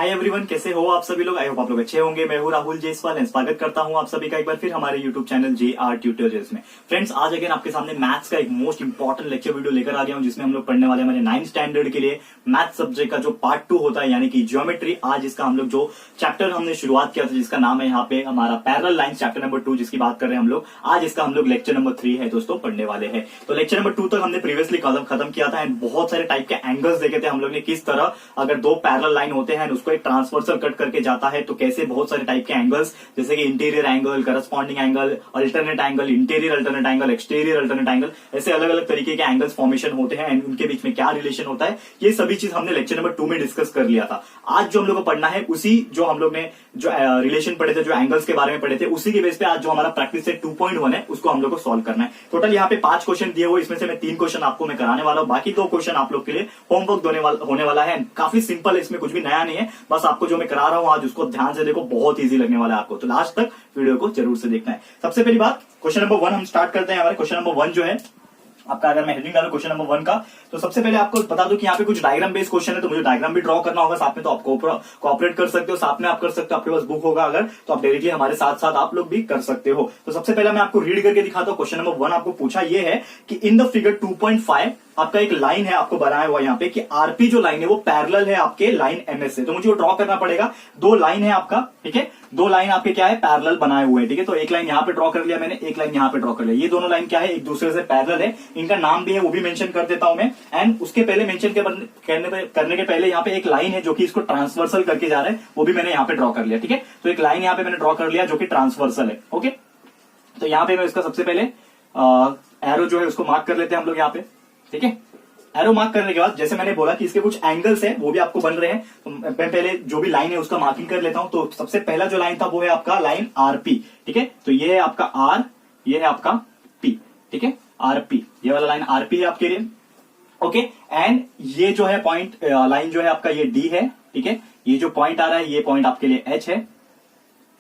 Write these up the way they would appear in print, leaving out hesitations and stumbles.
Hi everyone, कैसे हो आप सभी लोग। आई होप आप लोग अच्छे होंगे। मैं हूं राहुल जयसवाल एंड स्वागत करता हूं आप सभी का एक बार फिर हमारे यूट्यूब चैनल JR ट्यूटोरियल्स में। फ्रेंड्स, आज अगेन आपके सामने मैथ्स का एक मोस्ट इंपॉर्टेंट लेक्चर वीडियो लेकर आ गया हूं, जिसमें हम लोग पढ़ने वाले हमारे 9th स्टैंडर्ड के लिए मैथ सब्जेक्ट का जो पार्ट 2 होता है, यानी कि ज्योमेट्री। आज इसका हम लोग जो चैप्टर हमने शुरुआत किया था, जिसका नाम है यहाँ पे हमारा पैरेलल लाइंस, चैप्टर नंबर 2 जिसकी बात कर रहे हैं हम लोग। आज इसका हम लोग लेक्चर नंबर 3 है दोस्तों पढ़ने वाले हैं। तो लेक्चर नंबर 2 तक हमने प्रीवियसली खत्म किया था एंड बहुत सारे टाइप के एंगल्स देखे थे हम लोग ने, किस तरह अगर दो पैरेलल लाइन होते हैं उसको एक ट्रांसवर्सल कट करके जाता है तो कैसे बहुत सारे टाइप के एंगल्स, जैसे कि interior angle, corresponding angle, alternate angle, interior alternate angle, exterior alternate angle, ऐसे अलग अलग तरीके के एंगल्स फॉर्मेशन होते हैं एंड उनके बीच में क्या रिलेशन होता है, ये सभी चीज हमने लेक्चर नंबर 2 में डिस्कस कर लिया था। आज जो हम लोग को पढ़ना है उसी जो हम लोग ने जो रिलेशन पढ़े थे, जो एंगल्स के बारे में पढ़े थे, उसी के बेस पे आज जो हमारा प्रैक्टिस सेट 2.1 है उसको हम लोग को सॉल्व करना है। टोटल यहाँ पे 5 क्वेश्चन दिए हुए, इसमें से मैं 3 क्वेश्चन आपको मैं कराने वाला हूँ, बाकी 2 क्वेश्चन आप लोग के लिए होमवर्क होने वाला है। काफी सिंपल है, इसमें कुछ भी नया नहीं है, बस आपको जो मैं करा रहा हूँ आज उसको ध्यान से देखो, बहुत इजी लगने वाला है आपको। तो लास्ट तक वीडियो को जरूर से देखना है। सबसे पहली बात, क्वेश्चन नंबर 1 हम स्टार्ट करते हैं। हमारे क्वेश्चन नंबर 1 जो है आपका, अगर मैं हेडिंग डालू क्वेश्चन नंबर 1 का, तो सबसे पहले आपको बता दूं कि यहाँ पे कुछ डायग्राम बेस्ड क्वेश्चन है, तो मुझे डायग्राम भी ड्रॉ करना होगा साथ में, तो आप कोऑपरेट कर सकते हो, साथ में आप कर सकते हो। आपके पास बुक होगा अगर, तो आप डायरेक्टली हमारे साथ साथ आप लोग भी कर सकते हो। तो सबसे पहले मैं आपको रीड करके दिखाता हूँ। क्वेश्चन नंबर 1 आपको पूछा ये है कि इन द फिगर 2.5 आपका एक लाइन है, आपको बनाया हुआ यहाँ पे कि आरपी जो लाइन है वो पैरेलल है आपके लाइन एमएस से। तो मुझे वो ड्रॉ करना पड़ेगा। 2 लाइन है आपका, ठीक है, 2 लाइन आपके क्या है, पैरेलल बनाए हुए हैं, ठीक है। तो एक लाइन यहाँ पे ड्रॉ कर लिया मैंने, एक लाइन यहाँ पे ड्रॉ कर लिया। ये दोनों लाइन क्या है, एक दूसरे से पैरेलल है। इनका नाम भी है, वो भी मेंशन कर देता हूं मैं। एंड उसके पहले मेंशन करने के पहले यहाँ पे एक लाइन है जो कि इसको ट्रांसवर्सल करके जा रहा है, वो भी मैंने यहाँ पे ड्रॉ कर लिया, ठीक है। तो एक लाइन यहाँ पे मैंने ड्रॉ कर लिया जो कि ट्रांसवर्सल है, ओके। तो यहाँ पे मैं इसका सबसे पहले एरो जो है उसको मार्क कर लेते हैं हम लोग यहाँ पे, ठीक है। एरो मार्क करने के बाद जैसे मैंने बोला कि इसके कुछ एंगल्स हैं वो भी आपको बन रहे हैं, तो मैं पहले जो भी लाइन है उसका मार्किंग कर लेता हूं। तो सबसे पहला जो लाइन था वो है आपका लाइन आरपी, ठीक है। तो ये है आपका आर, ये है आपका पी, ठीक है, आरपी, ये वाला लाइन आरपी है आपके लिए, ओके। एंड ये जो है पॉइंट लाइन जो है आपका ये डी है, ठीक है। ये जो पॉइंट आ रहा है ये पॉइंट आपके लिए एच है,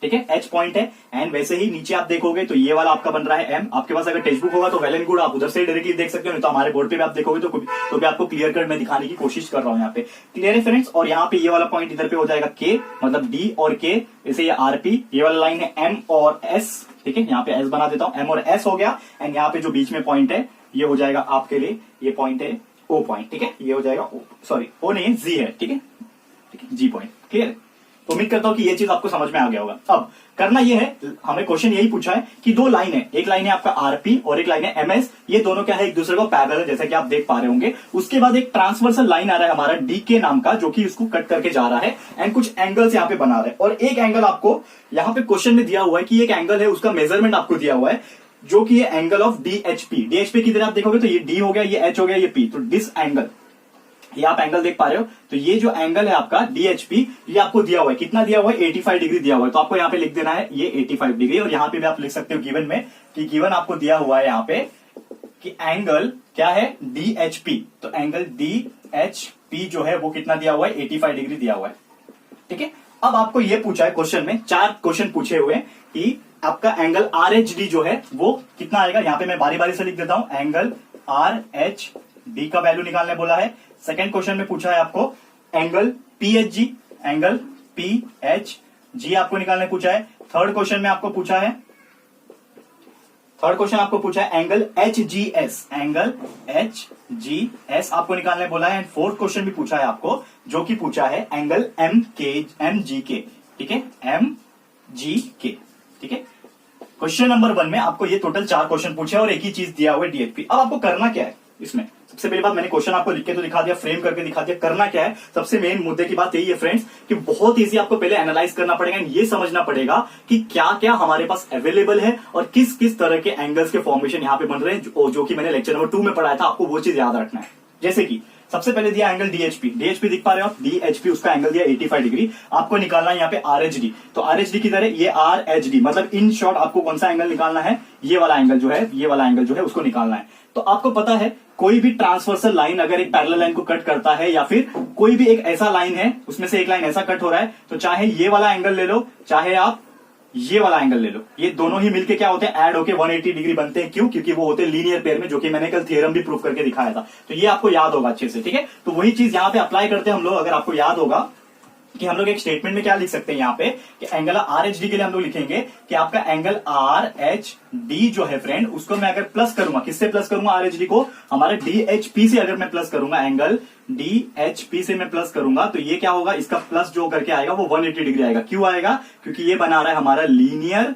ठीक है, एच पॉइंट है। एंड वैसे ही नीचे आप देखोगे तो ये वाला आपका बन रहा है एम। आपके पास अगर टेक्स्ट बुक होगा तो वेल एंड गुड, आप उधर से डायरेक्टली देख सकते हो, नहीं तो हमारे बोर्ड पे भी आप देखोगे तो भी आपको क्लियर कट में दिखाने की कोशिश कर रहा हूं यहाँ पे। क्लियर है फ्रेंड्स। और यहाँ पे ये वाला पॉइंट इधर पे हो जाएगा के, मतलब डी और के, जैसे ये आरपी, ये वाला लाइन है एम और एस, ठीक है। यहाँ पे एस बना देता हूं, एम और एस हो गया। एंड यहाँ पे जो बीच में पॉइंट है ये हो जाएगा आपके लिए, ये पॉइंट है ओ पॉइंट, ठीक है। ये हो जाएगा ओ, सॉरी ओ नहीं है, जी है, ठीक है, ठीक है, जी पॉइंट। क्लियर है। तो उम्मीद करता हूं कि ये चीज आपको समझ में आ गया होगा। अब करना ये है, हमें क्वेश्चन यही पूछा है कि 2 लाइन है, एक लाइन है आपका आरपी और एक लाइन है एमएस। ये दोनों क्या है, एक दूसरे को पैरेलल है, जैसा कि आप देख पा रहे होंगे। उसके बाद एक ट्रांसवर्सल लाइन आ रहा है हमारा डी के नाम का, जो कि इसको कट करके जा रहा है एंड कुछ एंगल्स यहाँ पे बना रहे हैं। और एक एंगल आपको यहाँ पे क्वेश्चन में दिया हुआ है कि एक एंगल है, उसका मेजरमेंट आपको दिया हुआ है, जो कि है एंगल ऑफ डीएचपी। डीएचपी की तरह आप देखोगे तो ये डी हो गया, ये एच हो गया, ये पी। तो डिस एंगल, ये आप एंगल देख पा रहे हो। तो ये जो एंगल है आपका डीएचपी, ये आपको दिया हुआ है, कितना दिया हुआ है, 85 डिग्री दिया हुआ है। तो आपको यहाँ पे लिख देना है ये 85 डिग्री। और यहाँ पे भी आप लिख सकते हो गिवन में कि गिवन आपको दिया हुआ है यहाँ पे कि एंगल क्या है, डीएचपी। तो एंगल डीएचपी जो है वो कितना दिया हुआ है, 85 डिग्री दिया हुआ है, ठीक है। अब आपको ये पूछा है क्वेश्चन में, 4 क्वेश्चन पूछे हुए कि आपका एंगल आरएचडी जो है वो कितना आएगा। यहाँ पे मैं बारी बारी से लिख देता हूं, एंगल आरएचडी का वैल्यू निकालने बोला है। सेकंड क्वेश्चन में पूछा है आपको एंगल पीएचजी, एंगल पीएचजी आपको निकालने पूछा है। थर्ड क्वेश्चन आपको पूछा है एंगल एचजीएस, एंगल एचजीएस आपको निकालने बोला है। एंड फोर्थ क्वेश्चन भी पूछा है आपको, जो कि पूछा है एंगल एमजीके, ठीक है, एमजीके, ठीक है। क्वेश्चन नंबर 1 में आपको ये टोटल 4 क्वेश्चन पूछे और एक ही चीज दिया हुआ है, डीएचपी। अब आपको करना क्या है इसमें, सबसे पहली बात, मैंने क्वेश्चन आपको लिख के तो दिखा दिया, फ्रेम करके दिखा दिया। करना क्या है, सबसे मेन मुद्दे की बात यही है फ्रेंड्स कि बहुत इजी आपको पहले एनालाइज करना पड़ेगा, ये समझना पड़ेगा कि क्या क्या हमारे पास अवेलेबल है और किस किस तरह के एंगल्स के फॉर्मेशन यहाँ पे बन रहे हैं, जो कि मैंने लेक्चर नंबर 2 में पढ़ाया था। आपको वो चीज याद रखना है। जैसे कि सबसे पहले दिया एंगल डीएचपी, डीएचपी दिख पा रहे हो आप, डीएचपी उसका एंगल दिया 85 डिग्री। आपको निकालना है यहाँ पे आरएचडी। तो आरएचडी की तरह ये आरएचडी, मतलब इन शॉर्ट आपको कौन सा एंगल निकालना है, ये वाला एंगल जो है, ये वाला एंगल जो है उसको निकालना है। तो आपको पता है कोई भी ट्रांसवर्सल लाइन अगर एक पैरेलल लाइन को कट करता है, या फिर कोई भी एक ऐसा लाइन है उसमें से एक लाइन ऐसा कट हो रहा है, तो चाहे ये वाला एंगल ले लो, चाहे आप ये वाला एंगल ले लो, ये दोनों ही मिलके क्या होते हैं, ऐड होके 180 डिग्री बनते हैं। क्यों? क्योंकि वो होते हैं लीनियर पेयर में, जो कि मैंने कल थ्योरम भी प्रूव करके दिखाया था। तो ये आपको याद होगा अच्छे से, ठीक है। तो वही चीज यहाँ पे अप्लाई करते हैं हम लोग। अगर आपको याद होगा कि हम लोग एक स्टेटमेंट में क्या लिख सकते हैं यहाँ पे कि एंगल आर एच डी के लिए हम लोग लिखेंगे कि आपका एंगल आर एच डी जो है फ्रेंड, उसको मैं अगर प्लस करूंगा, किससे प्लस करूंगा, आर एच डी को हमारे डी एच पी से अगर मैं प्लस करूंगा, एंगल डी एच पी से मैं प्लस करूंगा, तो ये क्या होगा, इसका प्लस जो करके आएगा वो 180 डिग्री आएगा। क्यों आएगा? क्योंकि ये बना रहा है हमारा लीनियर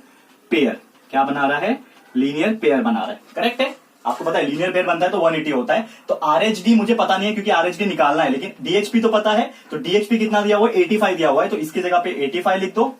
पेयर। क्या बना रहा है? लीनियर पेयर बना रहा है। करेक्ट है? आपको पता है लीनियर पेयर बनता है तो 180 होता है। तो आरएचडी मुझे पता नहीं है क्योंकि आरएचडी निकालना है, लेकिन डीएचपी तो पता है। तो डीएचपी कितना दिया हुआ है? 85 दिया हुआ है, तो इसकी जगह पे 85 लिख दो।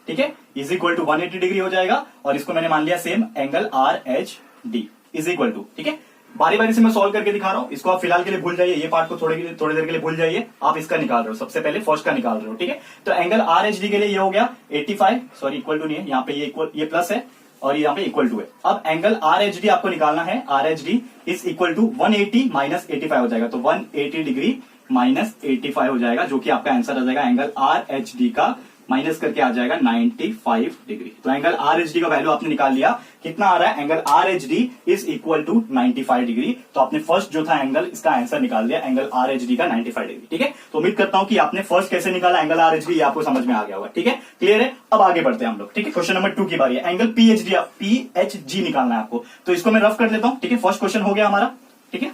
ठीक है, इज इक्वल टू 180 डिग्री हो जाएगा। और इसको मैंने मान लिया same angle R H D is equal to. ठीक है, बारी बारी से मैं सॉल्व करके दिखा रहा हूं। इसको आप फिलहाल के लिए भूल जाइए, ये पार्ट को थोड़ी देर के लिए भूल जाइए। आप इसका निकाल रहे हो, सबसे पहले फर्स्ट का निकाल रहे हो। ठीक है, तो एंगल आर एच डी के लिए ये हो गया 85, सॉरी इक्वल टू नहीं है, यहाँ पे ये प्लस है और यहाँ पे इक्वल टू है। अब एंगल आर एच डी आपको निकालना है, R H D is equal to 180 minus 85 हो जाएगा। तो 180 डिग्री माइनस 85 हो जाएगा, जो कि आपका आंसर आ जाएगा एंगल आर एच डी का माइनस करके आ जाएगा 95 डिग्री। तो एंगल आर एच डी का वैल्यू आपने निकाल लिया, कितना आ रहा है? Angle R H D is equal to 95 degree. तो आपने फर्स्ट जो था एंगल, इसका आंसर निकाल दिया एंगल आर एच डी का 95 डिग्री। ठीक है, तो उम्मीद करता हूं कि आपने फर्स्ट कैसे निकाला एंगल आर एच डी, ये आपको समझ में आ गया होगा। ठीक है, क्लियर है? अब आगे बढ़ते हैं हम लोग। ठीक है, क्वेश्चन नंबर 2 की बारी है। एंगल पी एच जी निकालना है आपको, तो इसको मैं रफ कर लेता हूं। ठीक है, फर्स्ट क्वेश्चन हो गया हमारा। ठीक है,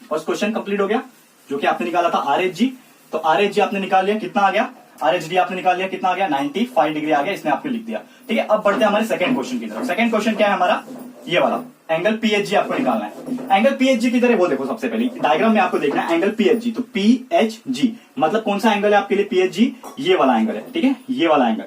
फर्स्ट क्वेश्चन कंप्लीट हो गया, जो कि आपने निकाला था आर एच जी। तो आर एच जी आपने निकाल लिया, कितना आ गया? आर एच डी आपने निकाल लिया, कितना आ गया? 95 डिग्री आ गया, इसने आपने लिख दिया। ठीक है, अब बढ़ते हैं हमारे सेकंड क्वेश्चन की तरफ। सेकंड क्वेश्चन क्या है हमारा? ये वाला एंगल पीएचजी आपको निकालना है। एंगल पीएचजी की तरह वो देखो, सबसे पहले डायग्राम में आपको देखना है एंगल पीएचजी। तो पीएचजी मतलब कौन सा एंगल है आपके लिए? पीएचजी ये वाला एंगल है। ठीक है, ये वाला एंगल,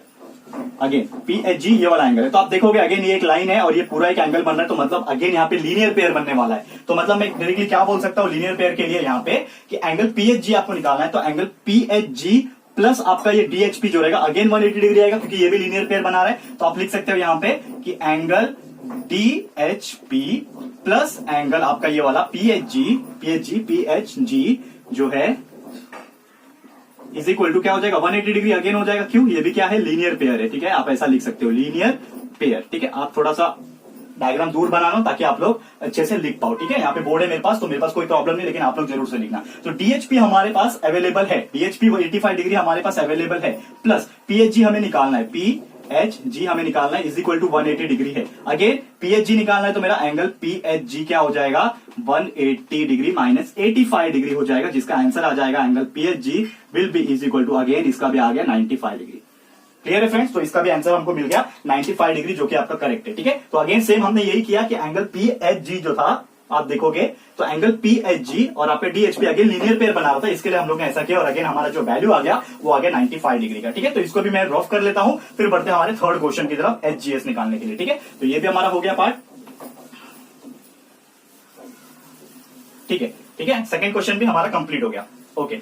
अगेन पीएचजी ये वाला एंगल है। तो आप देखोगे अगेन ये एक लाइन है और ये पूरा एक एंगल बन रहा है, तो मतलब अगेन यहाँ पे लीनियर पेयर बनने वाला है। तो मतलब मैं डायरेक्टली क्या बोल सकता हूँ लीनियर पेयर के लिए यहाँ पे कि एंगल पीएचजी आपको निकालना है। तो एंगल पीएचजी प्लस आपका ये डीएचपी जो रहेगा अगेन 180 डिग्री आएगा, क्योंकि ये भी लीनियर पेयर बना रहा है। तो आप लिख सकते हो यहाँ पे कि एंगल डीएचपी प्लस एंगल आपका ये वाला पीएचजी जो है इज इक्वल टू क्या हो जाएगा? 180 डिग्री अगेन हो जाएगा। क्यों? ये भी क्या है? लीनियर पेयर है। ठीक है, आप ऐसा लिख सकते हो लीनियर पेयर। ठीक है, आप थोड़ा सा डायग्राम दूर बना लो ताकि आप लोग अच्छे से लिख पाओ। ठीक है, यहाँ पे बोर्ड है मेरे पास, तो मेरे पास कोई प्रॉब्लम नहीं, लेकिन आप लोग जरूर से लिखना। तो डीएचपी हमारे पास अवेलेबल है, डीएचपी 85 डिग्री हमारे पास अवेलेबल है, प्लस पीएचजी हमें निकालना है, पीएचजी हमें निकालना है इज इक्वल टू 180 डिग्री है। अगेन पीएचजी निकालना है, तो मेरा एंगल पीएचजी क्या हो जाएगा? 180 डिग्री माइनस 85 डिग्री हो जाएगा, जिसका आंसर आ जाएगा angle P H G will be is equal to, again इसका भी आ गया 95 डिग्री। क्लियर है फ्रेंड्स? तो इसका भी आंसर हमको मिल गया 95 डिग्री, जो कि आपका करेक्ट है। ठीक है, तो अगेन सेम हमने यही किया कि एंगल पीएचजी जो था, आप देखोगे तो एंगल पीएचजी और आपके डीएचपी अगेन लीनियर पेयर बना रहा था, इसके लिए हम लोग ने ऐसा किया और अगेन हमारा जो वैल्यू आ गया वो आ गया 95 डिग्री का। ठीक है, तो इसको भी मैं रफ कर लेता हूं, फिर बढ़ते हैं हमारे थर्ड क्वेश्चन की तरफ एचजीएस निकालने के लिए। ठीक है, तो ये भी हमारा हो गया पार्ट। ठीक है, ठीक है, सेकंड क्वेश्चन भी हमारा कंप्लीट हो गया। ओके,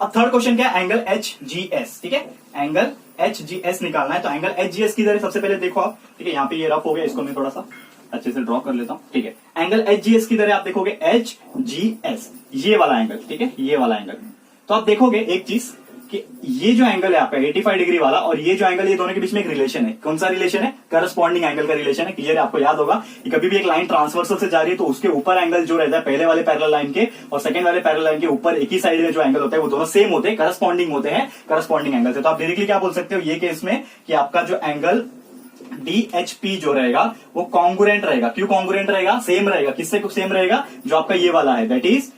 अब थर्ड क्वेश्चन क्या है? Angle H G S. ठीक है, एंगल एच जी एस निकालना है। तो एंगल एच जी एस की तरह सबसे पहले देखो आप। ठीक है, यहाँ पे ये रफ हो गया, इसको मैं थोड़ा सा अच्छे से ड्रॉ कर लेता हूं। ठीक है, एंगल एच जी एस की तरह आप देखोगे एच जी एस ये वाला एंगल। ठीक है, ये वाला एंगल, तो आप देखोगे एक चीज कि ये जो एंगल है आपका 85 डिग्री वाला और ये जो एंगल, ये दोनों के बीच में एक रिलेशन है। कौन सा रिलेशन है? करस्पॉन्डिंग एंगल का रिलेशन है। क्लियर है? आपको याद होगा कि कभी भी एक लाइन ट्रांसवर्सल से जा रही है तो उसके ऊपर एंगल जो रहता है पहले वाले पैरेलल लाइन के और सेकंड वाले पैरेलल लाइन के ऊपर एक ही साइड में जो एंगल होता है वो दोनों सेम होते हैं, करस्पॉन्डिंग होते हैं, करस्पॉन्डिंग एंगल से। तो आप डायरेक्टली क्या बोल सकते हो ये केस में कि आपका जो एंगल डीएचपी जो रहेगा वो कॉन्ग्रुएंट रहेगा। क्यों कॉन्ग्रुएंट रहेगा? सेम रहेगा। किससे सेम रहेगा? जो आपका ये वाला है, दैट इज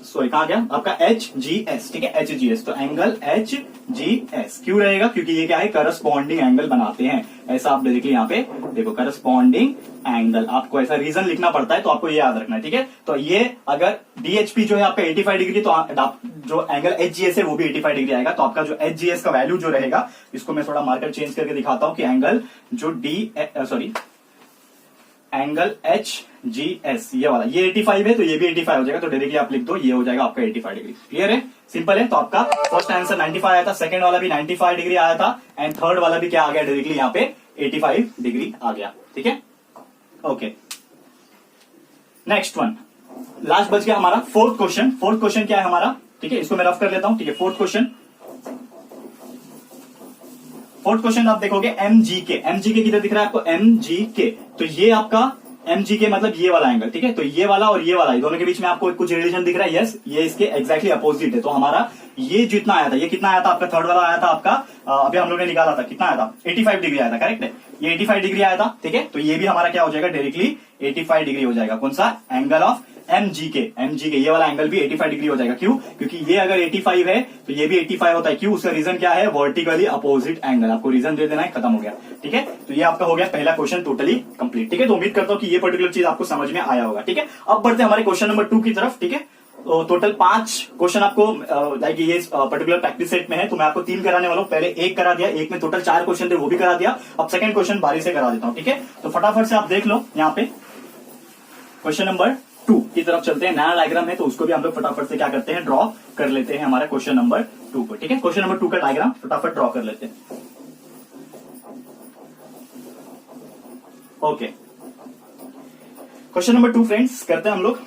सॉरी कहां गया आपका एच जी एस। ठीक है, एच जी एस। तो एंगल एच जी एस क्यों रहेगा? क्योंकि ये क्या है? करस्पॉन्डिंग एंगल बनाते हैं। ऐसा आप डायरेक्टली यहाँ पे देखो, करस्पॉन्डिंग एंगल, आपको ऐसा रीजन लिखना पड़ता है, तो आपको ये याद रखना है। ठीक है, तो ये अगर डीएचपी जो है आपका 85 डिग्री, तो जो एंगल एच जी एस है वो भी 85 डिग्री आएगा। तो आपका जो एच जी एस का वैल्यू जो रहेगा, इसको मैं थोड़ा मार्कर चेंज करके दिखाता हूं कि एंगल जो एंगल एच जी एस ये वाला, ये 85 है तो ये भी 85 हो जाएगा। तो डायरेक्टली आप लिख दो, ये हो जाएगा आपका 85 डिग्री। क्लियर है? सिंपल है। तो आपका फर्स्ट आंसर 95 आया था, सेकंड वाला भी 95 डिग्री आया था एंड थर्ड वाला भी क्या आ गया? डायरेक्टली यहाँ पे 85 डिग्री आ गया। ठीक है, ओके, नेक्स्ट वन, लास्ट बच गया हमारा फोर्थ क्वेश्चन। फोर्थ क्वेश्चन क्या है हमारा? ठीक है, इसको मैं रफ कर लेता हूं। ठीक है, फोर्थ क्वेश्चन आप देखोगे एमजीके। एमजीके किधर दिख रहा है आपको? एमजीके, तो ये आपका एमजीके मतलब ये वाला एंगल। ठीक है, तो ये वाला और ये वाला, दोनों के बीच में आपको कुछ रिलेशन दिख रहा है। यस, ये इसके एग्जैक्टली अपोजिट है। तो हमारा ये जितना आया था, ये कितना आया था आपका, थर्ड वाला आया था आपका, अभी हम लोग ने निकाला था, कितना आया था, 85 डिग्री आया था, करेक्ट है, ये 85 डिग्री आया था, ठीक है। तो ये भी हमारा क्या हो जाएगा, डायरेक्टली 85 डिग्री हो जाएगा। कौन सा, एंगल ऑफ एमजी के ये वाला एंगल भी 85 डिग्री हो जाएगा। क्यों, क्योंकि ये अगर 85 है तो ये भी 85 होता है। क्यों, उसका रीजन क्या है, वर्टिकली अपोजिट एंगल, आपको रीजन दे देना है, खत्म हो गया, ठीक है। तो ये आपका हो गया पहला क्वेश्चन टोटली कंप्लीट, ठीक है। तो उम्मीद करता हूं कि ये पर्टिकुलर चीज आपको समझ में आया होगा, ठीक है। अब बढ़ते हैं हमारे क्वेश्चन नंबर 2 की तरफ, ठीक है। तो टोटल 5 क्वेश्चन आपको लाइक ये पर्टिकुलर प्रैक्टिस सेट में है, तो मैं आपको 3 कराने वाला हूं। पहले 1 करा दिया, 1 में टोटल 4 क्वेश्चन थे, वो भी करा दिया। अब सेकंड क्वेश्चन बारी से करा देता हूं, ठीक है। तो फटाफट से आप देख लो, यहाँ पे क्वेश्चन नंबर 2 की तरफ चलते हैं। नया डायग्राम है तो उसको भी हम लोग फटाफट से क्या करते हैं, ड्रॉ कर लेते हैं हमारे क्वेश्चन नंबर 2 को, ठीक है। क्वेश्चन नंबर 2 का डायग्राम फटाफट ड्रॉ कर लेते हैं। ओके, क्वेश्चन नंबर 2 फ्रेंड्स करते हैं हम लोग।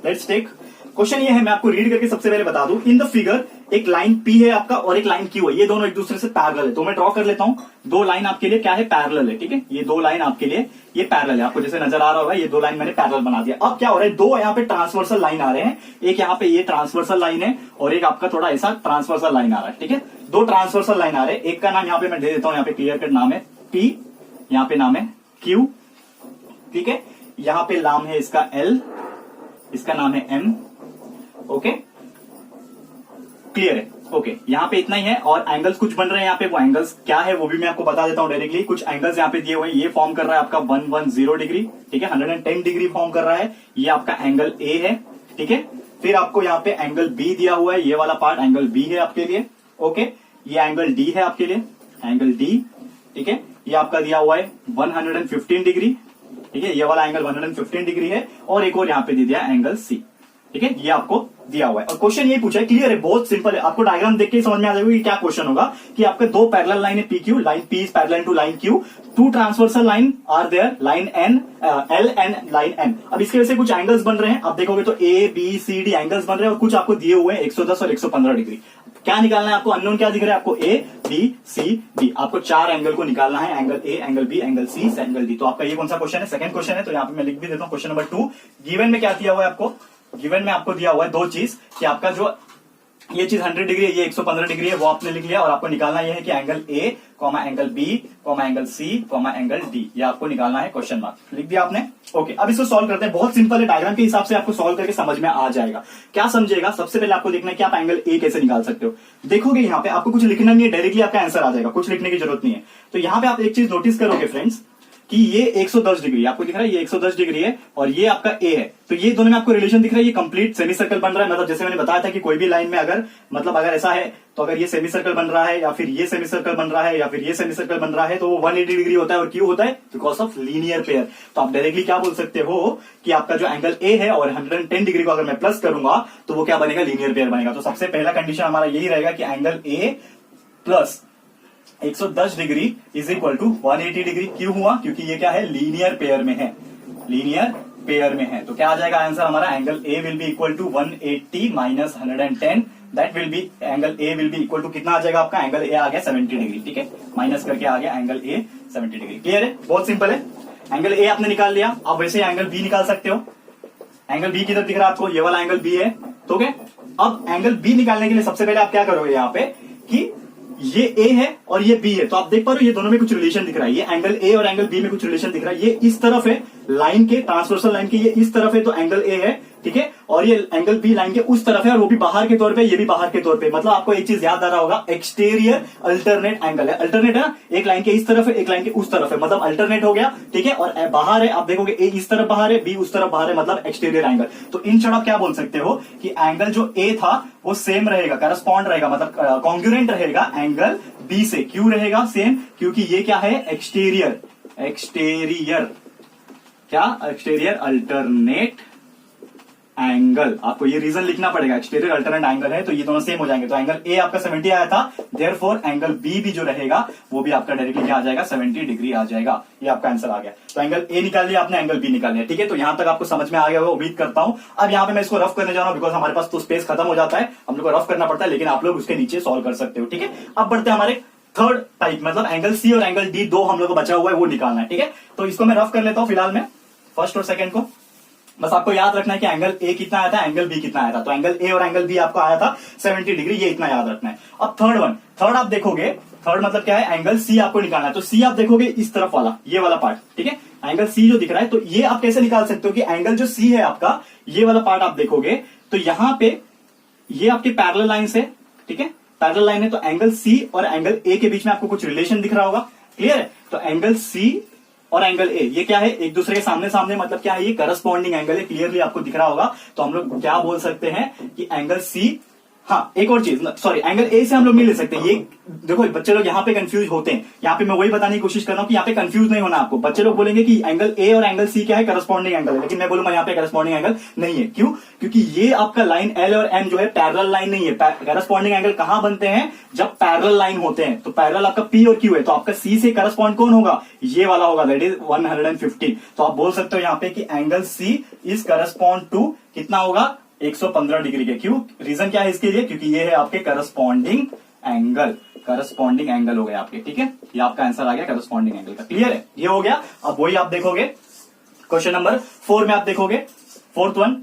लेट्स टेक क्वेश्चन ये है, मैं आपको रीड करके सबसे पहले बता दूं। इन द फिगर एक लाइन P है आपका और एक लाइन Q है, ये दोनों एक दूसरे से पैरेलल है। तो मैं ड्रॉ कर लेता हूं, 2 लाइन आपके लिए क्या है, पैरेलल है, ठीक है। ये 2 लाइन आपके लिए ये पैरेलल है, आपको जैसे नजर आ रहा होगा, ये 2 लाइन मैंने पैरेलल बना दिया। अब क्या हो रहा है, 2 यहाँ पे ट्रांसवर्सल लाइन आ रहे हैं, एक यहाँ पे ये ट्रांसवर्सल लाइन है और एक आपका थोड़ा ऐसा ट्रांसवर्सल लाइन आ रहा है, ठीक है। 2 ट्रांसवर्सल लाइन आ रहे हैं, एक का नाम यहाँ पे मैं दे देता हूँ, यहाँ पे क्लियर कट नाम है P, यहाँ पे नाम है Q, ठीक है। यहाँ पे नाम है इसका L, इसका नाम है M, ओके, क्लियर है, ओके। यहाँ पे इतना ही है और एंगल्स कुछ बन रहे हैं यहाँ पे, वो एंगल्स क्या है वो भी मैं आपको बता देता हूँ डायरेक्टली। कुछ एंगल्स यहाँ पे दिए हुए हैं, ये फॉर्म कर रहा है आपका 110 डिग्री, ठीक है, 110 डिग्री फॉर्म कर रहा है, ये आपका एंगल A है, ठीक है। फिर आपको यहाँ पे एंगल B दिया हुआ है, ये वाला पार्ट एंगल B है आपके लिए, ओके। ये एंगल D है आपके लिए, एंगल D, ठीक है। ये आपका दिया हुआ है 115 डिग्री, ठीक है, ये वाला एंगल 115 डिग्री है और एक और यहाँ पे दे दिया एंगल C, ठीक है, ये आपको दिया हुआ है। और क्वेश्चन ये पूछा है, क्लियर है, बहुत सिंपल है, आपको डायग्राम देख के समझ में आ जाएगा कि क्या क्वेश्चन होगा। कि आपके 2 पैरेलल लाइन है PQ, line P is parallel to line Q, 2 transversal line are there, line L and line M। अब इसके वजह से कुछ एंगल्स बन रहे हैं, आप देखोगे तो ABCD एंगल्स बन रहे हैं और कुछ आपको दिए हुए हैं 110 और 115 डिग्री। क्या निकालना है आपको, अननोन क्या दिख रहा है आपको, A B C D, आपको 4 एंगल को निकालना है, angle A, angle B, angle C, angle D। तो आपका ये कौन सा क्वेश्चन है, सेकंड क्वेश्चन है। तो यहाँ पे मैं लिख भी देता हूँ क्वेश्चन नंबर 2। गिवन में क्या दिया हुआ है आपको, गिवन में आपको दिया हुआ है 2 चीज, कि आपका जो ये चीज 100 डिग्री है, ये 115 डिग्री है, वो आपने लिख लिया। और आपको निकालना यह है कि angle A, angle B, angle C, angle D, ये आपको निकालना है, क्वेश्चन मार्क लिख दिया आपने। ओके, अब इसको सॉल्व करते हैं। बहुत सिंपल है, डायग्राम के हिसाब से आपको सॉल्व करके समझ में आ जाएगा। क्या समझेगा, सबसे पहले आपको देखना है कि आप एंगल A कैसे निकाल सकते हो। देखोगे यहाँ पे आपको कुछ लिखना नहीं है, डायरेक्टली आपका आंसर आ जाएगा, कुछ लिखने की जरूरत नहीं है। तो यहाँ पे आप एक चीज नोटिस करोगे फ्रेंड्स, कि ये 110 डिग्री आपको दिख रहा है, ये 110 डिग्री है और ये आपका A है। तो ये दोनों में आपको रिलेशन दिख रहा है, ये कंप्लीट सेमी सर्कल बन रहा है। मतलब जैसे मैंने बताया था कि कोई भी लाइन में अगर मतलब अगर ऐसा है, तो अगर ये सेमी सर्कल बन रहा है या फिर ये सेमी सर्कल बन रहा है या फिर ये सेमी सर्कल बन रहा है, तो वो 180 डिग्री होता है। और क्यों होता है, बिकॉज ऑफ लीनियर पेयर। तो आप डायरेक्टली क्या बोल सकते हो कि आपका जो एंगल A है और 110 डिग्री को अगर मैं प्लस करूंगा तो वो क्या बनेगा, लीनियर पेयर बनेगा। तो सबसे पहला कंडीशन हमारा यही रहेगा कि angle A plus 110 degree is equal to 180 degree. क्यों हुआ, क्योंकि ये क्या है, लीनियर पेयर में है, लीनियर पेयर में है। तो क्या आ जाएगा आंसर हमारा, angle A will be equal to 180 minus 110, that will be angle A will be equal to कितना आ जाएगा आपका, एंगल A आ गया 70 डिग्री, ठीक है, माइनस करके आ गया एंगल A 70 डिग्री। क्लियर है, बहुत सिंपल है। एंगल A आपने निकाल लिया, अब वैसे एंगल B निकाल सकते हो। एंगल B किधर दिख रहा है आपको, ये वाला एंगल B है, तो ओके। अब एंगल B निकालने के लिए सबसे पहले आप क्या करोगे, यहाँ पे कि ये A है और ये B है, तो आप देख पा रहे हो ये दोनों में कुछ रिलेशन दिख रहा है। ये एंगल A और एंगल B में कुछ रिलेशन दिख रहा है। ये इस तरफ है लाइन के, ट्रांसवर्सल लाइन के, ये इस तरफ है, तो एंगल A है, ठीक है। और ये एंगल B लाइन के उस तरफ है और वो भी बाहर के तौर पे, ये भी बाहर के तौर पे। मतलब आपको एक चीज याद आ रहा होगा, एक्सटीरियर अल्टरनेट एंगल है। अल्टरनेट है ना, एक लाइन के इस तरफ है, एक लाइन के उस तरफ है, मतलब अल्टरनेट हो गया, ठीक है। और बाहर है, आप देखोगे A इस तरफ बाहर है, B उस तरफ बाहर है, मतलब एक्सटीरियर एंगल। तो इन शॉर्ट आप क्या बोल सकते हो कि एंगल जो A था वो सेम रहेगा, करस्पॉन्ड रहेगा, मतलब कॉन्ग्रुएंट रहेगा एंगल B से। क्यों रहेगा सेम, क्योंकि ये क्या है, एक्सटीरियर, एक्सटीरियर क्या, एक्सटीरियर अल्टरनेट एंगल। आपको ये रीजन लिखना पड़ेगा, एक्सटीरियर अल्टरनेट एंगल है तो ये दोनों सेम हो जाएंगे। तो एंगल A आपका 70 आया था, देयरफॉर एंगल B भी जो रहेगा वो भी आपका डायरेक्टली क्या आ जाएगा, 70 डिग्री आ जाएगा। ये आपका आंसर आ गया। तो एंगल A निकाल लिया आपने, एंगल B निकाल लिया, ठीक है। तो यहां तक आपको समझ में आ गया होगा, उम्मीद करता हूं। अब यहाँ पे मैं इसको रफ करने जा रहा हूं, बिकॉज हमारे पास तो स्पेस खत्म हो जाता है, हम लोग को रफ करना पड़ता है, लेकिन आप लोग उसके नीचे सॉल्व कर सकते हो, ठीक है। अब बढ़ते हैं हमारे थर्ड टाइप, मतलब एंगल C और एंगल D, दो हम लोग को बचा हुआ है, वो निकालना है, ठीक है। तो इसको मैं रफ कर लेता हूं फिलहाल में, फर्स्ट और सेकंड को। बस आपको याद रखना है कि एंगल ए कितना आया था, एंगल बी कितना आया था। तो एंगल ए और एंगल बी आपको आया था 70 डिग्री, ये इतना याद रखना है। अब थर्ड आप देखोगे, थर्ड मतलब क्या है, एंगल सी आपको निकालना है। तो सी आप देखोगे इस तरफ वाला, ये वाला पार्ट, ठीक है, एंगल सी जो दिख रहा है, तो ये आप कैसे निकाल सकते हो कि एंगल जो सी है आपका, ये वाला पार्ट आप देखोगे तो यहां पे ये आपके पैरेलल लाइन है, ठीक है, पैरेलल लाइन है। तो एंगल सी और एंगल ए के बीच में आपको कुछ रिलेशन दिख रहा होगा, क्लियर है। तो एंगल सी और एंगल ए ये क्या है, एक दूसरे के सामने सामने, मतलब क्या है, ये करस्पॉन्डिंग एंगल है, क्लियरली आपको दिख रहा होगा। तो हम लोग क्या बोल सकते हैं कि एंगल सी, हाँ एक और चीज, सॉरी, एंगल ए से हम लोग नहीं ले सकते। ये देखो बच्चे लोग यहाँ पे कंफ्यूज होते हैं, यहाँ पे मैं वही बताने की कोशिश कर रहा हूँ कि यहाँ पे कंफ्यूज नहीं होना आपको। बच्चे लोग बोलेंगे कि एंगल ए और एंगल सी क्या है, करस्पॉन्डिंग एंगल है, लेकिन मैं बोलूंगा यहाँ पे करस्पॉन्डिंग एंगल नहीं है। क्यों? क्योंकि ये आपका लाइन एल और एम जो है पैरेलल लाइन नहीं है। करस्पॉन्डिंग एंगल कहां बनते हैं, जब पैरेलल लाइन होते हैं। तो पैरेलल आपका पी और क्यू है, तो आपका सी से करस्पॉन्ड कौन होगा, ये वाला होगा, दैट इज 115। तो आप बोल सकते हो यहाँ पे कि angle C is correspond to कितना होगा, 115 डिग्री के। क्यों? रीजन क्या है इसके लिए, क्योंकि ये है आपके करस्पॉन्डिंग एंगल, करस्पॉन्डिंग एंगल हो गए आपके, ठीक है, ये आपका आंसर आ गया करस्पॉन्डिंग एंगल का। क्लियर है, ये हो गया। अब वही आप देखोगे क्वेश्चन नंबर 4 में, आप देखोगे फोर्थ वन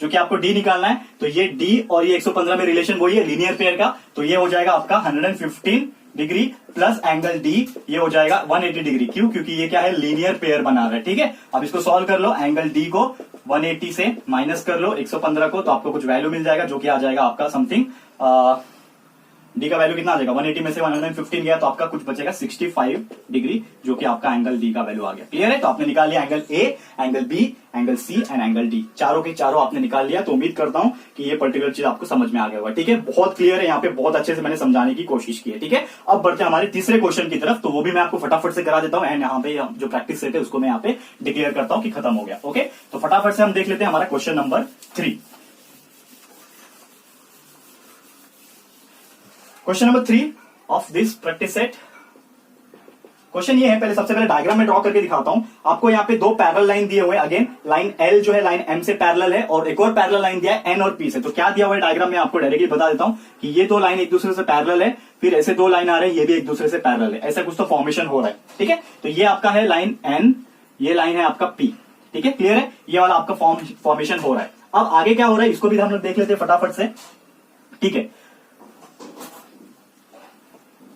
जो कि आपको डी निकालना है। तो ये डी और ये 115 में रिलेशन वही है लीनियर पेयर का, तो ये हो जाएगा आपका 115 डिग्री प्लस एंगल डी, ये हो जाएगा 180 डिग्री। क्यों? क्योंकि ये क्या है, लीनियर पेयर बना रहा है, ठीक है। अब इसको सॉल्व कर लो, एंगल डी को 180 से माइनस कर लो 115 को, तो आपको कुछ वैल्यू मिल जाएगा जो कि आ जाएगा आपका समथिंग, डी का वैल्यू कितना आ जाएगा, 180 में से 115 गया तो आपका कुछ बचेगा 65 डिग्री, जो कि आपका एंगल डी का वैल्यू आ गया। क्लियर है, तो आपने निकाल लिया angle A, angle B, angle C and angle D, चारों के चारों आपने निकाल लिया। तो उम्मीद करता हूं कि ये पर्टिकुलर चीज आपको समझ में आ गया होगा, ठीक है। बहुत क्लियर है, यहाँ पे बहुत अच्छे से मैंने समझाने की कोशिश की है, ठीक है। अब बढ़ते हैं हमारे तीसरे क्वेश्चन की तरफ, तो वो भी मैं आपको फटाफट से करा देता हूं, एंड यहाँ पे जो प्रैक्टिस सेट है उसको मैं यहाँ पे डिक्लेयर करता हूं कि खत्म हो गया। ओके, तो फटाफट से हम देख लेते हैं हमारा question number 3। Question number 3 of this practice set. Question ये है, पहले सबसे पहले डायग्राम में ड्रॉ करके दिखाता हूं आपको। यहाँ पे दो पैरेलल लाइन दिए हुए हैं, अगेन लाइन एल जो है लाइन एम से पैरेलल है, और एक और पैरेलल लाइन दिया है एन और पी से। तो क्या दिया हुआ है डायग्राम में आपको डायरेक्टली बता देता हूं कि ये दो लाइन एक दूसरे से पैरेलल है, फिर ऐसे दो लाइन आ रहे हैं, ये भी एक दूसरे से पैरेलल है, ऐसा कुछ तो फॉर्मेशन हो रहा है, ठीक है। तो ये आपका है लाइन एन, ये लाइन है आपका पी, ठीक है, क्लियर है, ये वाला आपका फॉर्मेशन हो रहा है। अब आगे क्या हो रहा है इसको भी हम लोग देख लेते हैं फटाफट से, ठीक है।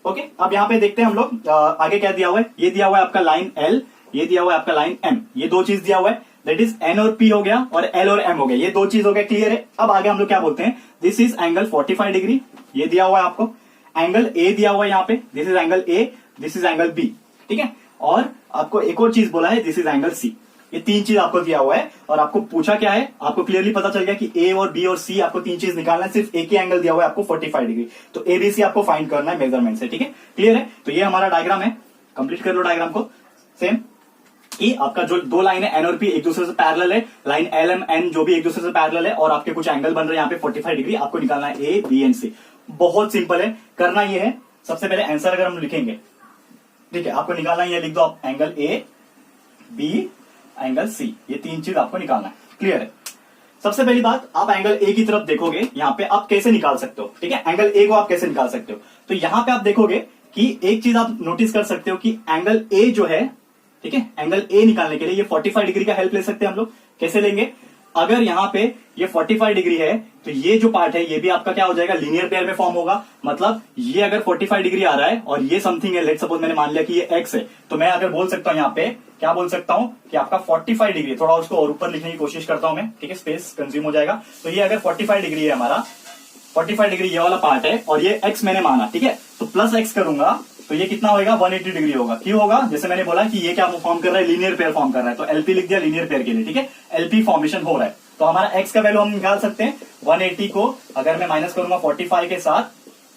ओके, अब यहाँ पे देखते हैं हम लोग आगे क्या दिया हुआ है। ये दिया हुआ है आपका लाइन एल, ये दिया हुआ है आपका लाइन एम, ये दो चीज दिया हुआ है, दैट इज एन और पी हो गया और एल और एम हो गया, ये दो चीज हो गया, क्लियर है। अब आगे हम लोग क्या बोलते हैं, दिस इज एंगल 45 डिग्री, ये दिया हुआ है आपको, एंगल ए दिया हुआ है यहाँ पे, this is angle A, this is angle B, ठीक है। और आपको एक और चीज बोला है, दिस इज एंगल सी, ये तीन चीज आपको दिया हुआ है। और आपको पूछा क्या है, आपको क्लियरली पता चल गया कि ए और बी और सी आपको तीन चीज निकालना है, सिर्फ एक ही एंगल दिया हुआ है आपको 45 डिग्री, तो एबीसी आपको फाइंड करना है मेजरमेंट से, ठीक है, क्लियर है। तो ये हमारा डायग्राम है, कंप्लीट कर लो डायग्राम को। सेम कि आपका जो दो लाइन है एन और पी एक दूसरे से पैरेलल है, लाइन एल एम एन जो भी एक दूसरे से पैरेलल है, और आपके कुछ एंगल बन रहे हैं यहाँ पे 45 डिग्री, आपको निकालना है ए बी एंड सी। बहुत सिंपल है, करना ये है, सबसे पहले आंसर अगर हम लिखेंगे, ठीक है, आपको निकालना है, ये लिख दो आप, angle A B angle C, ये तीन चीज आपको निकालना है, क्लियर है। सबसे पहली बात, आप एंगल ए की तरफ देखोगे, यहाँ पे आप कैसे निकाल सकते हो, ठीक है, एंगल ए को आप कैसे निकाल सकते हो। तो यहाँ पे आप देखोगे कि एक चीज आप नोटिस कर सकते हो कि एंगल ए जो है, ठीक है, एंगल ए निकालने के लिए ये 45 डिग्री का हेल्प ले सकते हैं हम लोग। कैसे लेंगे, अगर यहाँ पे ये 45 डिग्री है तो ये जो पार्ट है ये भी आपका क्या हो जाएगा, लीनियर पेयर में फॉर्म होगा। मतलब ये अगर 45 डिग्री आ रहा है और ये समथिंग है, लेट सपोज मैंने मान लिया कि ये एक्स है, तो मैं अगर बोल सकता हूं यहाँ पे क्या बोल सकता हूं कि आपका 45 डिग्री, थोड़ा उसको और ऊपर लिखने की कोशिश करता हूं मैं, ठीक है, स्पेस कंज्यूम हो जाएगा। तो ये अगर 45 डिग्री है हमारा, 45 डिग्री ये वाला पार्ट है, और ये एक्स मैंने माना, ठीक है, तो प्लस एक्स करूंगा तो ये कितना होगा, 180 डिग्री होगा। क्यों होगा, जैसे मैंने बोला कि ये क्या फॉर्म कर रहा है, लीनियर पेयर फॉर्म कर रहा है, तो एलपी लिख दिया लीनियर पेयर के लिए, ठीक है, एलपी फॉर्मेशन हो रहा है। तो हमारा एक्स का वैल्यू हम निकाल सकते हैं, 180 को अगर मैं माइनस करूंगा 45 के साथ,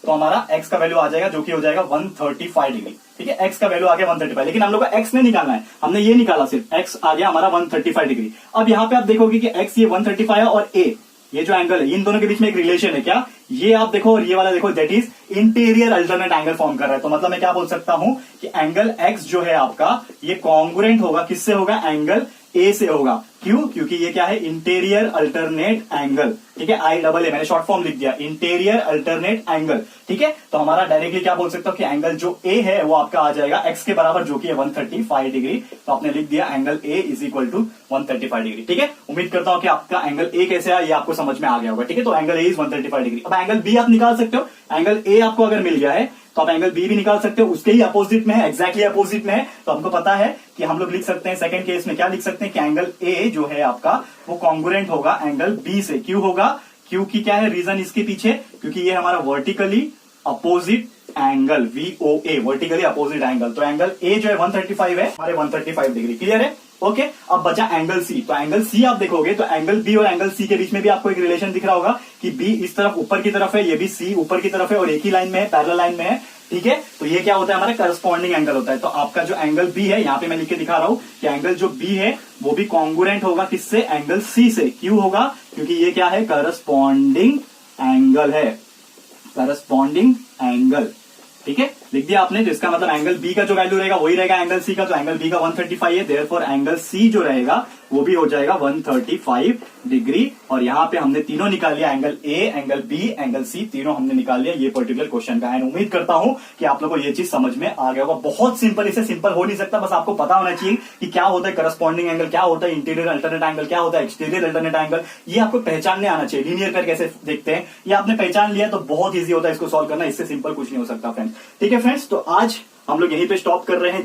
तो हमारा एक्स का वैल्यू आ जाएगा जो कि हो जाएगा 135 डिग्री, ठीक है, एक्स का वैल्यू आ गया 135, लेकिन हम लोग को एक्स नहीं निकालना है, हमने ये निकाला, सिर्फ एक्स आ गया हमारा 135 डिग्री। अब यहाँ पे आप देखोगे कि एक्स ये 135 है और ए ये जो एंगल है, इन दोनों के बीच में एक रिलेशन है, क्या, ये आप देखो और ये वाला देखो, that is interior alternate angle form कर रहा है। तो मतलब मैं क्या बोल सकता हूं कि एंगल एक्स जो है आपका, ये कॉन्ग्रुएंट होगा, किससे होगा, एंगल ए से होगा। क्यों? क्योंकि ये क्या है, इंटीरियर अल्टरनेट एंगल। ठीक है, IAA मैंने शॉर्ट फॉर्म लिख दिया, इंटीरियर अल्टरनेट एंगल। ठीक है, तो हमारा डायरेक्टली क्या बोल सकते हो कि एंगल जो ए है वो आपका आ जाएगा एक्स के बराबर, जो कि है 135 डिग्री। तो आपने लिख दिया angle A is equal to 135 degree. ठीक है, उम्मीद करता हूं कि आपका एंगल ए कैसे है ये आपको समझ में आ गया होगा। ठीक है, तो एंगल ए इज 135 डिग्री। अब एंगल बी आप निकाल सकते हो। एंगल ए आपको अगर मिल गया है तो आप एंगल बी भी निकाल सकते हो, उसके ही अपोजिट में है, एक्जैक्टली अपोजिट में है। तो हमको पता है कि हम लोग लिख सकते हैं सेकंड केस में, क्या लिख सकते हैं कि एंगल ए जो है आपका वो कॉन्ग्रुएंट होगा एंगल बी से। क्यों होगा? क्योंकि क्या है रीजन इसके पीछे, क्योंकि ये हमारा vertically opposite angle, VOA, vertically opposite angle. तो एंगल ए जो है 135 है, हमारे 135 डिग्री। क्लियर है? ओके, अब बचा एंगल सी। तो एंगल सी आप देखोगे तो एंगल बी और एंगल सी के बीच में भी आपको एक रिलेशन दिख रहा होगा कि बी इस तरफ ऊपर की तरफ है, ये भी सी ऊपर की तरफ है और एक ही लाइन में है, पैरेलल लाइन में है। ठीक है, तो ये क्या होता है, हमारा करस्पॉन्डिंग एंगल होता है। तो आपका जो एंगल बी है, यहां पे मैं लिख के दिखा रहा हूं कि एंगल जो बी है वो भी कॉन्ग्रुएंट होगा किससे, एंगल सी से। क्यों होगा? क्योंकि ये क्या है, करस्पॉन्डिंग एंगल है, करस्पॉन्डिंग एंगल। ठीक है, लिख दिया आपने। तो इसका मतलब एंगल बी का जो वैल्यू रहेगा वही रहेगा एंगल सी का। तो एंगल बी का 135 है, देयरफॉर एंगल सी जो रहेगा वो भी हो जाएगा 135 डिग्री। और यहां पे हमने तीनों निकाल लिया, angle A, angle B, angle C, तीनों हमने निकाल लिया ये पर्टिकुलर क्वेश्चन का। एंड उम्मीद करता हूं कि आप लोगों को ये चीज समझ में आ गया होगा। बहुत सिंपल, इससे सिंपल हो नहीं सकता। बस आपको पता होना चाहिए कि क्या होता है करस्पॉन्डिंग एंगल, क्या होता है इंटीरियर अल्टरनेट एंगल, क्या होता है एक्सटीरियर अल्टरनेट एंगल। ये आपको पहचानने आना चाहिए। लीनियर कर्व कैसे देखते हैं ये आपने पहचान लिया तो बहुत ईजी होता है इसको सॉल्व करना। इससे सिंपल कुछ नहीं हो सकता फ्रेंड्स। ठीक है फ्रेंड्स, तो आज हम लोग यहीं पे स्टॉप कर रहे हैं।